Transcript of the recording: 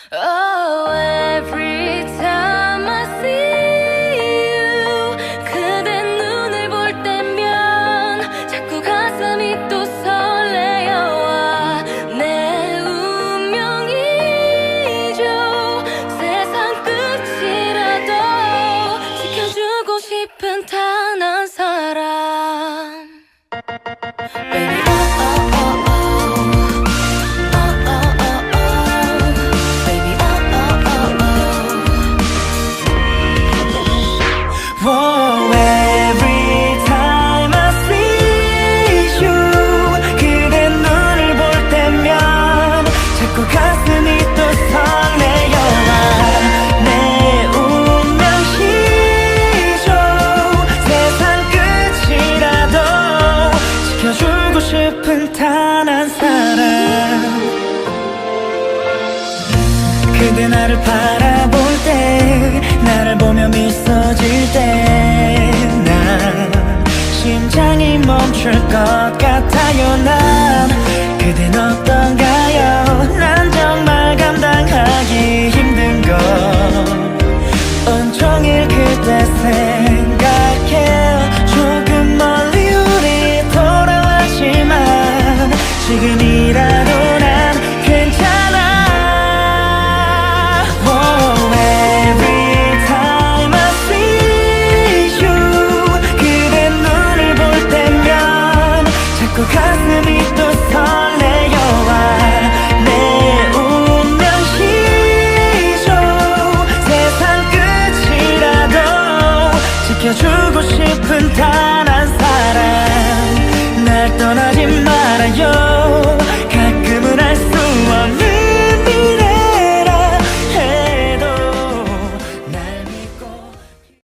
Oh, every time I see you, 그대 눈을 볼 때면 자꾸 가슴이 또 설레어와 내 운명이죠. 세상 끝이라도 지켜주고 싶은 단 한 사람. Baby, oh, oh, oh, oh. Whoa, every time I see you, 그대 눈을 볼 때면 자꾸 가슴이 또 설레어와 내 운명이죠. 세상 끝이라도 지켜주고 싶은 단 한 사람. 그대 나를 바라볼 때, 나를 보며 미소 질 때 난 심장이 멈출 것 같아요. 난